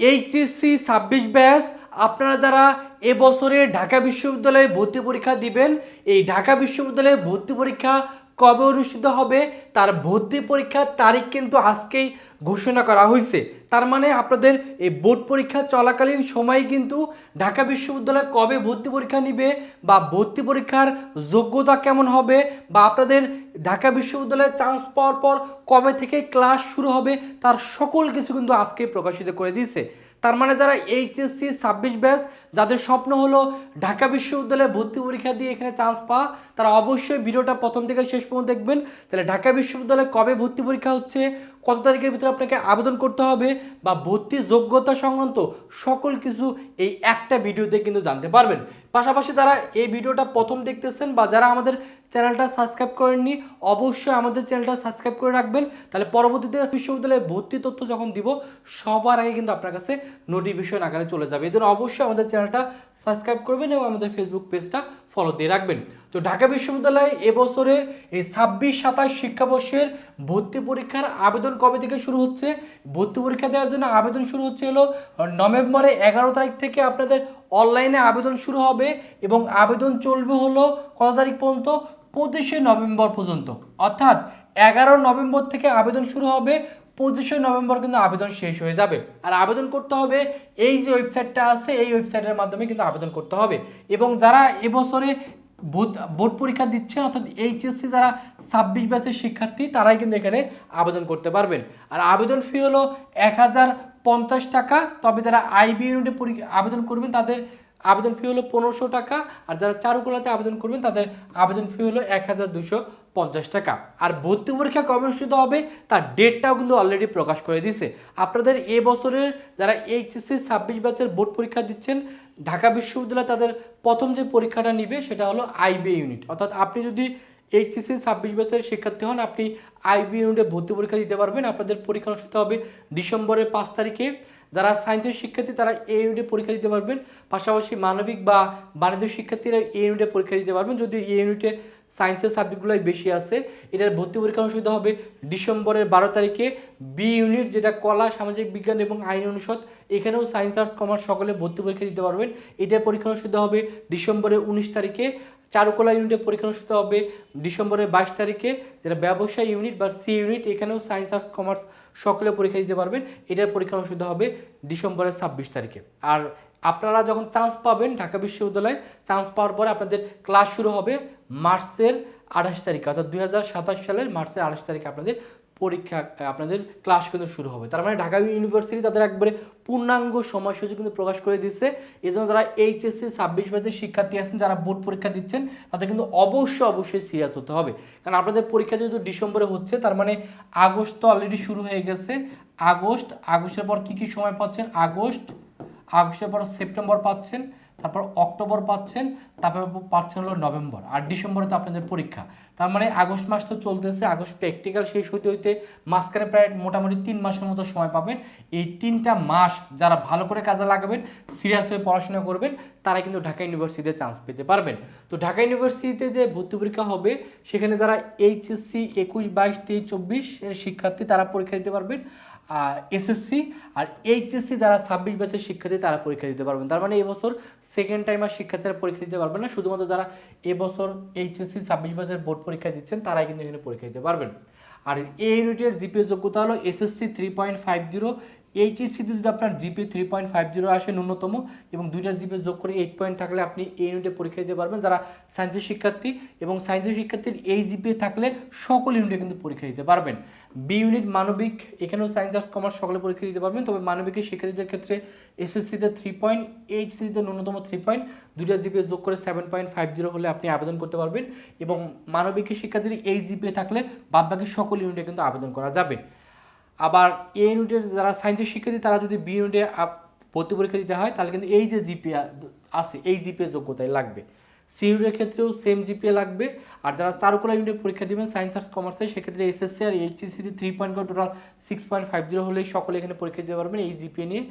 HSC 26 batch আপনারা যারা এবছরে ঢাকা বিশ্ববিদ্যালয়ে ভর্তি পরীক্ষা দিবেন, এই ঢাকা বিশ্ববিদ্যালয়ে ভর্তি পরীক্ষা কবে অনুষ্ঠিত হবে তার ভর্তি পরীক্ষার তারিখ কিন্তু আজকেই ঘোষণা করা হয়েছে। তার মানে আপনাদের এই বোর্ড পরীক্ষা চলাকালীন সময় কিন্তু ঢাকা বিশ্ববিদ্যালয় কবে ভর্তি পরীক্ষা নিবে বা ভর্তি পরীক্ষার যোগ্যতা কেমন হবে বা আপনাদের ঢাকা বিশ্ববিদ্যালয়ে চান্স পাওয়ার পর কবে থেকে ক্লাস শুরু হবে তার সকল কিছু কিন্তু আজকে প্রকাশিত করে দিয়েছে। তার মানে যারা এইচএসসি 26 ব্যাচ যাদের স্বপ্ন হলো ঢাকা বিশ্ববিদ্যালয়ে ভর্তি পরীক্ষা দিয়ে এখানে চান্স পাওয়া, তারা অবশ্যই ভিডিওটা প্রথম থেকে শেষ পর্যন্ত দেখবেন। তাহলে ঢাকা বিশ্ববিদ্যালয়ে কবে ভর্তি পরীক্ষা হচ্ছে, কত তারিখের ভিতরে আপনাকে আবেদন করতে হবে বা ভর্তির যোগ্যতা সংক্রান্ত সকল কিছু এই একটা ভিডিওতে কিন্তু জানতে পারবেন। পাশাপাশি যারা এই ভিডিওটা প্রথম দেখতেছেন বা যারা আমাদের চ্যানেলটা সাবস্ক্রাইব করেননি, অবশ্যই আমাদের চ্যানেলটা সাবস্ক্রাইব করে রাখবেন। তাহলে পরবর্তীতে বিশ্ববিদ্যালয়ে ভর্তি তথ্য যখন দিব সবার আগে কিন্তু আপনার কাছে নোটিফিকেশন আকারে চলে যাবে। এই জন্য অবশ্যই আমাদের চ্যানেলটা সাবস্ক্রাইব করবেন এবং আমাদের ফেসবুক পেজটা ফলো দিয়ে রাখবেন। তো ঢাকা বিশ্ববিদ্যালয়ে এবছরে এই 26-27 শিক্ষাবর্ষের ভর্তি পরীক্ষার আবেদন কবে থেকে শুরু হচ্ছে? ভর্তি পরীক্ষা দেওয়ার জন্য আবেদন শুরু হচ্ছে হলো নভেম্বরের 11 তারিখ থেকে আপনাদের অনলাইনে আবেদন শুরু হবে এবং আবেদন চলবে হলো কত তারিখ পর্যন্ত? 25শে নভেম্বর পর্যন্ত। অর্থাৎ 11 নভেম্বর থেকে আবেদন শুরু হবে, 25শে নভেম্বর কিন্তু আবেদন শেষ হয়ে যাবে। আর আবেদন করতে হবে এই যে ওয়েবসাইটটা আছে এই ওয়েবসাইটের মাধ্যমে কিন্তু আবেদন করতে হবে। এবং যারা এবছরে বোর্ড পরীক্ষা দিচ্ছেন অর্থাৎ এইচএসসি যারা 26 ব্যাচের শিক্ষার্থী তারাই কিন্তু এখানে আবেদন করতে পারবেন। আর আবেদন ফি হলো 1050 টাকা। তবে যারা আইবি ইউনিটে আবেদন করবেন তাদের আবেদন ফি হলো 1500 টাকা। আর যারা চারুকলাতে আবেদন করবেন তাদের আবেদন ফি হলো 1250 টাকা। আর ভর্তি পরীক্ষা কবে অনুষ্ঠিত হবে তার ডেটটাও কিন্তু অলরেডি প্রকাশ করে দিয়েছে। আপনাদের এবছরের যারা এইচএসসি 26 ব্যাচের বোর্ড পরীক্ষা দিচ্ছেন ঢাকা বিশ্ববিদ্যালয় তাদের প্রথম যে পরীক্ষাটা নিবে সেটা হলো আইবি ইউনিট। অর্থাৎ আপনি যদি এইচএসসি 26 ব্যাচের শিক্ষার্থী হন আপনি আইবি ইউনিটে ভর্তি পরীক্ষা দিতে পারবেন। আপনাদের পরীক্ষা অনুষ্ঠিত হবে ডিসেম্বরের 5 তারিখে। যারা সায়েন্সের শিক্ষার্থী তারা এই ইউনিটে পরীক্ষা দিতে পারবেন। পাশাপাশি মানবিক বা বাণিজ্য শিক্ষার্থীরা এই ইউনিটে পরীক্ষা দিতে পারবেন। যদি এই ইউনিটে সায়েন্সের সাবজেক্টগুলোই বেশি আছে, এটার ভর্তি পরীক্ষা অনুষ্ঠিত হবে ডিসেম্বরের 12 তারিখে। বি ইউনিট যেটা কলা, সামাজিক বিজ্ঞান এবং আইন অনুষদ, এখানেও সায়েন্স আর্টস কমার্স সকলে ভর্তি পরীক্ষা দিতে পারবেন। এটার পরীক্ষা অনুষ্ঠিত হবে ডিসেম্বরের 19 তারিখে। চারুকলা ইউনিটের পরীক্ষা অনুষ্ঠিত হবে ডিসেম্বরের 22 তারিখে। যেটা ব্যবসায় ইউনিট বা সি ইউনিট, এখানেও সায়েন্স আর্টস কমার্স সকলে পরীক্ষা দিতে পারবেন। এটার পরীক্ষা অনুষ্ঠিত হবে ডিসেম্বরের 26 তারিখে। আর আপনারা যখন চান্স পাবেন ঢাকা বিশ্ববিদ্যালয়ে, চান্স পাওয়ার পরে আপনাদের ক্লাস শুরু হবে মার্চের 28 তারিখে, অর্থাৎ 2027 সালের মার্চের 28 তারিখে আপনাদের পরীক্ষা আপনাদের ক্লাস কিন্তু শুরু হবে। তার মানে ঢাকা ইউনিভার্সিটি তাদের একবারে পূর্ণাঙ্গ সময়সূচি কিন্তু প্রকাশ করে দিচ্ছে। এই জন্য যারা এইচএসসি 26 ব্যাচের শিক্ষার্থী আছেন যারা বোর্ড পরীক্ষা দিচ্ছেন তাদের কিন্তু অবশ্যই সিরিয়াস হতে হবে। কারণ আপনাদের পরীক্ষা যেহেতু ডিসেম্বরে হচ্ছে তার মানে আগস্ট তো অলরেডি শুরু হয়ে গেছে। আগস্টের পর কি সময় পাচ্ছেন? আগস্টের পর সেপ্টেম্বর পাচ্ছেন, তারপর অক্টোবর পাচ্ছেন, তারপর পাচ্ছেন হলো নভেম্বর, আর ডিসেম্বরে তো আপনাদের পরীক্ষা। তার মানে আগস্ট মাস তো চলতেছে, আগস্ট প্র্যাকটিক্যাল শেষ হইতে মাঝখানে প্রায় মোটামুটি 3 মাসের মতো সময় পাবেন। এই 3টা মাস যারা ভালো করে কাজে লাগাবেন, সিরিয়াস হয়ে পড়াশোনা করবেন, তারা কিন্তু ঢাকা ইউনিভার্সিটিতে চান্স পেতে পারবেন। তো ঢাকা ইউনিভার্সিটিতে যে ভর্তি পরীক্ষা হবে সেখানে যারা এইচএসসি 21, 22, 23, 24 এর শিক্ষার্থী তারা পরীক্ষা দিতে পারবেন। এসএসসি আর এইচএসসি যারা 26 ব্যাচের শিক্ষার্থী তারা পরীক্ষা দিতে পারবেন। তার মানে এবছর সেকেন্ড টাইমার শিক্ষার্থীরা পরীক্ষা দিতে পারবেন না, শুধুমাত্র যারা এবছর এইচএসসি 26 ব্যাচের বোর্ড পরীক্ষা দিচ্ছেন তারাই কিন্তু এখানে পরীক্ষা দিতে পারবেন। আর এই ইউনিটের জিপিএ যোগ্যতা হলো এসএসসি 3.50, এইচএসসিতে যদি আপনার জিপিএ 3.50 আসে ন্যূনতম এবং দুইটা জিপিএ যোগ করে 8 পয়েন্ট থাকলে আপনি এই ইউনিটে পরীক্ষা দিতে পারবেন যারা সায়েন্সের শিক্ষার্থী। এবং সায়েন্সের শিক্ষার্থীর এই জিপিএ থাকলে সকল ইউনিটে কিন্তু পরীক্ষা দিতে পারবেন। বি ইউনিট মানবিক, এখানেও সায়েন্স আর্টস কমার্স সকলে পরীক্ষা দিতে পারবেন। তবে মানবিকের শিক্ষার্থীদের ক্ষেত্রে এসএসসিতে 3 পয়েন্ট, এইচএসসিতে ন্যূনতম 3 পয়েন্ট, দুইটা জিপিএ যোগ করে 7.50 হলে আপনি আবেদন করতে পারবেন। এবং মানবিকের শিক্ষার্থীর এই জিপিএ থাকলে বাদবাকি সকল ইউনিটে কিন্তু আবেদন করা যাবে। আবার এ ইউনিটের যারা সায়েন্সের শিক্ষার্থী তারা যদি বি ইউনিটে ভর্তি পরীক্ষা দিতে হয় তাহলে কিন্তু এই যে জিপিএ আছে এই জিপিএ যোগ্যতায় লাগবে। সি ইউনিটের ক্ষেত্রেও সেম জিপিএ লাগবে। আর যারা চারুকলা ইউনিটে পরীক্ষা দেবেন সায়েন্স আর্টস কমার্সে সেক্ষেত্রে এসএসসি আর এইচএসসিতে 3 পয়েন্ট করে টোটাল 6.50 হলেই সকলে এখানে পরীক্ষা দিতে পারবেন এই জিপিএ নিয়ে।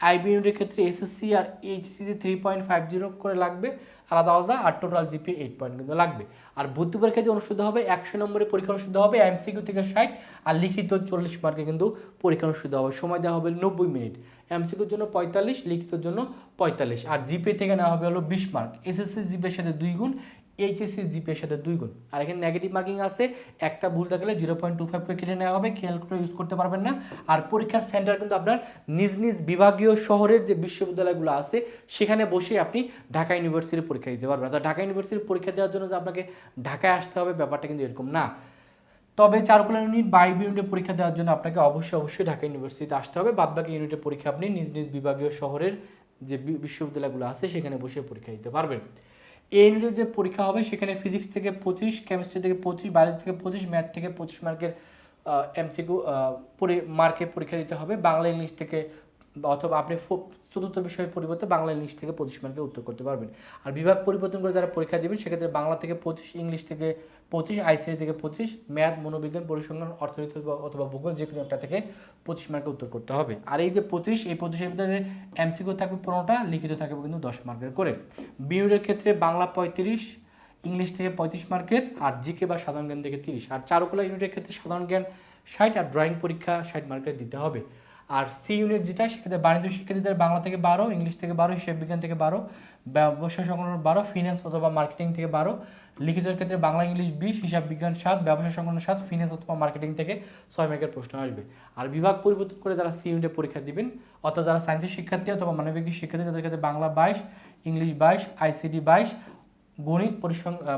আইবি ইউনিটের ক্ষেত্রে এসএসসি আর এইচএসসিতে 3.50 করে লাগবে আলাদা আলাদা, আর টোটাল জিপিএ 8 পয়েন্ট কিন্তু লাগবে। আর ভর্তি পরীক্ষা যে অনুষ্ঠিত হবে 100 নম্বরের পরীক্ষা অনুষ্ঠিত হবে, এমসিকিউ থেকে 60 আর লিখিত 40 মার্কে কিন্তু পরীক্ষা অনুষ্ঠিত হবে। সময় দেওয়া হবে 90 মিনিট। এমসিকিউর জন্য 45, লিখিতর জন্য 45। আর জিপে থেকে নেওয়া হবে হলো 20 মার্ক, এসএসসি জিপির সাথে 2 গুণ, এইচএসসি জিপির সাথে 2 গুণ। আর এখানে নেগেটিভ মার্কিং আছে, একটা ভুল থাকলে 0.25 করে কেটে নেওয়া হবে, খেয়াল করে ইউজ করতে পারবেন না। আর পরীক্ষার সেন্টার কিন্তু আপনার নিজ নিজ বিভাগীয় শহরের যে বিশ্ববিদ্যালয়গুলো আছে সেখানে বসে আপনি ঢাকা ইউনিভার্সিটির পরীক্ষা দিতে পারবেন। তো ঢাকা ইউনিভার্সিটির পরীক্ষা দেওয়ার জন্য যে আপনাকে ঢাকায় আসতে হবে ব্যাপারটা কিন্তু এরকম না। তবে চারুকলা ইউনিট বা আইবি ইউনিটের পরীক্ষা দেওয়ার জন্য আপনাকে অবশ্যই ঢাকা ইউনিভার্সিটিতে আসতে হবে। বাদবাকি ইউনিটের পরীক্ষা আপনি নিজ নিজ বিভাগীয় শহরের যে বিশ্ববিদ্যালয়গুলো আছে সেখানে বসে পরীক্ষা দিতে পারবেন। এই ইউনিটের যে পরীক্ষা হবে সেখানে ফিজিক্স থেকে 25, কেমিস্ট্রি থেকে 25, বায়োলজি থেকে 25, ম্যাথ থেকে 25 মার্কের এমসিকিউ মার্কের পরীক্ষা দিতে হবে। বাংলা ইংলিশ থেকে অথবা আপনি চতুর্থ বিষয়ের পরিবর্তে বাংলা ইংলিশ থেকে 25 মার্কে উত্তর করতে পারবেন। আর বিভাগ পরিবর্তন করে যারা পরীক্ষা দেবেন সেক্ষেত্রে বাংলা থেকে 25, ইংলিশ থেকে 25, আইসিটি থেকে 25, ম্যাথ, মনোবিজ্ঞান, পরিসংখ্যান, অর্থনীতি অথবা ভূগোল যে কোনো একটা থেকে 25 মার্কে উত্তর করতে হবে। আর এই যে 25, এই 25-এর ভিতরে এমসিকিউ থাকবে 15টা, লিখিত থাকবে কিন্তু 10 মার্কের করে। বিউডের ক্ষেত্রে বাংলা 35, ইংলিশ থেকে 35 মার্কের, আর জিকে বা সাধারণ জ্ঞান থেকে 30। আর চারুকলা ইউনিটের ক্ষেত্রে সাধারণ জ্ঞান 60 আর ড্রয়িং পরীক্ষা 60 মার্কের দিতে হবে। আর সি ইউনিট যেটা সেক্ষেত্রে বাণিজ্য শিক্ষার্থীদের বাংলা থেকে 12, ইংলিশ থেকে 12, হিসাব বিজ্ঞান থেকে 12, ব্যবসা সংক্রান্ত 12, ফিন্যান্স অথবা মার্কেটিং থেকে 12, লিখিতের ক্ষেত্রে বাংলা ইংলিশ 20, হিসাব বিজ্ঞান 7, ব্যবসা সংক্রান্ত 7, ফিন্যান্স অথবা মার্কেটিং থেকে 6 মার্কের প্রশ্ন আসবে। আর বিভাগ পরিবর্তন করে যারা সি ইউনিটে পরীক্ষা দিবেন অর্থাৎ যারা সায়েন্সের শিক্ষার্থী অথবা মানবিক শিক্ষার্থী তাদের ক্ষেত্রে বাংলা 22, ইংলিশ 22, আইসিটি 22, গণিত,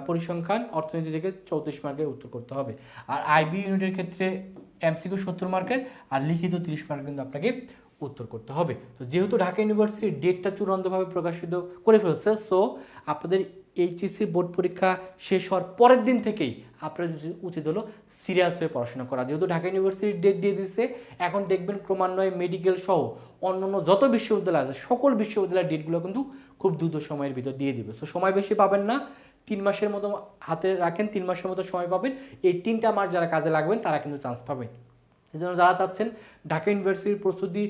পরিসংখ্যান, অর্থনীতি থেকে 34 মার্কের উত্তর করতে হবে। আর আইবি ইউনিটের ক্ষেত্রে এমসিকিউ 70 মার্কের আর লিখিত 30 মার্ক কিন্তু আপনাকে উত্তর করতে হবে। তো যেহেতু ঢাকা ইউনিভার্সিটির ডেটটা চূড়ান্তভাবে প্রকাশিত করে ফেলছে, সো আপনাদের এইচএসসি বোর্ড পরীক্ষা শেষ হওয়ার পরের দিন থেকেই আপনার উচিত হলো সিরিয়াস হয়ে পড়াশোনা করা। যেহেতু ঢাকা ইউনিভার্সিটির ডেট দিয়ে দিচ্ছে, এখন দেখবেন ক্রমান্বয়ে মেডিকেল সহ অন্যান্য যত বিশ্ববিদ্যালয় আছে সকল বিশ্ববিদ্যালয়ের ডেটগুলো কিন্তু খুব দ্রুত সময়ের ভিতর দিয়ে দিবে। সো সময় বেশি পাবেন না, 3 মাসের মতো হাতে রাখেন, 3 মাসের মতো সময় পাবেন। এই 3টা মাস যারা কাজে লাগবেন তারা কিন্তু চান্স পাবেন। এই জন্য যারা চাচ্ছেন ঢাকা ইউনিভার্সিটির প্রস্তুতি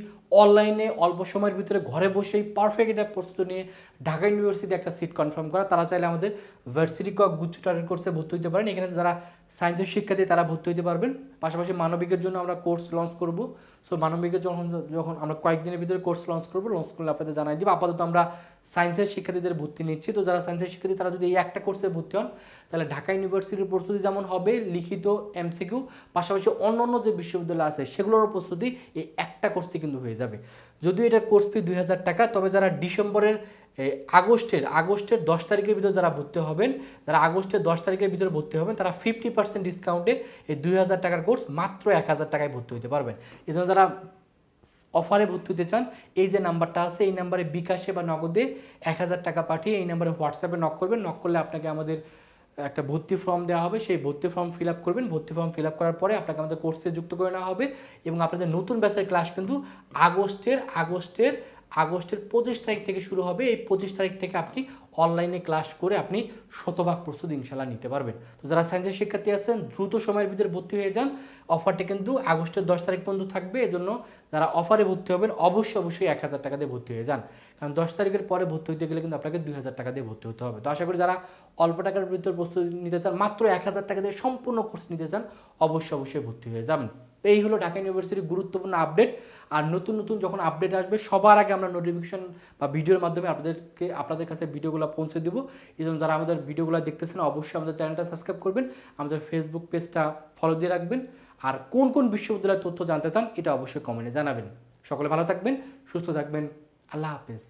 অনলাইনে অল্প সময়ের ভিতরে ঘরে বসেই পারফেক্ট একটা প্রস্তুতি নিয়ে ঢাকা ইউনিভার্সিটি একটা সিট কনফার্ম করা, তারা চাইলে আমাদের ভার্সিটি গুচ্ছ টার্গেট কোর্সে ভর্তি হতে পারেন। এখানে যারা সায়েন্সের শিক্ষার্থী তারা ভর্তি হতে পারবেন। পাশাপাশি মানবিকের জন্য আমরা কোর্স লঞ্চ করব। সো মানবিকের যখন আমরা কয়েকদিনের ভিতরে কোর্স লঞ্চ করলে আপনাদের জানাই দিব। আপাতত আমরা সায়েন্সের শিক্ষার্থীদের ভর্তি নিচ্ছি। তো যারা সায়েন্সের শিক্ষার্থী তারা যদি এই একটা কোর্সে ভর্তি হন তাহলে ঢাকা ইউনিভার্সিটির প্রস্তুতি যেমন হবে লিখিত এমসিকিউ, পাশাপাশি অন্য যে বিশ্ববিদ্যালয় আছে সেগুলোর প্রস্তুতি এই একটা কোর্সে কিন্তু হয়ে যাবে। যদিও এটা কোর্স ফি 2000 টাকা, তবে যারা ডিসেম্বরের আগস্টের 10 তারিখের ভিতরে যারা ভর্তি হবেন, যারা আগস্টের 10 তারিখের ভিতরে ভর্তি হবেন তারা 50% ডিসকাউন্টে এই 2000 টাকার কোর্স মাত্র 1000 টাকায় ভর্তি হতে পারবেন। এই জন্য যারা অফারে ভর্তি হতে চান এই যে নাম্বারটা আছে এই নাম্বারে বিকাশে বা নগদে 1000 টাকা পাঠিয়ে এই নাম্বারে হোয়াটসঅ্যাপে নক করবেন। নক করলে আপনাকে আমাদের একটা ভর্তি ফর্ম দেওয়া হবে, সেই ভর্তি ফর্ম ফিল আপ করবেন। ভর্তি ফর্ম ফিল আপ করার পরে আপনাকে আমাদের কোর্সে যুক্ত করে নেওয়া হবে এবং আপনাদের নতুন ব্যাচের ক্লাস কিন্তু আগস্টের 25 তারিখ থেকে শুরু হবে। এই 25 তারিখ থেকে আপনি অনলাইনে ক্লাস করে আপনি শতভাগ প্রস্তুতি ইনশাল্লাহ নিতে পারবেন। তো যারা সায়েন্সের শিক্ষার্থী আছেন দ্রুত সময়ের ভিতরে ভর্তি হয়ে যান। অফারটি কিন্তু আগস্টের 10 তারিখ পর্যন্ত থাকবে। এজন্য যারা অফারে ভর্তি হবেন অবশ্যই 1000 টাকা দিয়ে ভর্তি হয়ে যান, কারণ 10 তারিখের পরে ভর্তি হতে গেলে কিন্তু আপনাকে 2000 টাকা দিয়ে ভর্তি হতে হবে। তো আশা করি যারা অল্প টাকার ভিতরে প্রস্তুতি নিতে চান, মাত্র 1000 টাকা দিয়ে সম্পূর্ণ কোর্স নিতে চান, অবশ্যই ভর্তি হয়ে যাবেন। এই হলো ঢাকা ইউনিভার্সিটির গুরুত্বপূর্ণ আপডেট। আর নতুন যখন আপডেট আসবে সবার আগে আমরা নোটিফিকেশন বা ভিডিওর মাধ্যমে আপনাদের কাছে ভিডিওগুলো পৌঁছে দেবো। এই জন্য যারা আমাদের ভিডিওগুলো দেখতেছেন অবশ্যই আমাদের চ্যানেলটা সাবস্ক্রাইব করবেন, আমাদের ফেসবুক পেজটা ফলো দিয়ে রাখবেন। আর কোন বিশ্ববিদ্যালয়ের তথ্য জানতে চান এটা অবশ্যই কমেন্টে জানাবেন। সকলে ভালো থাকবেন, সুস্থ থাকবেন, আল্লাহ হাফেজ।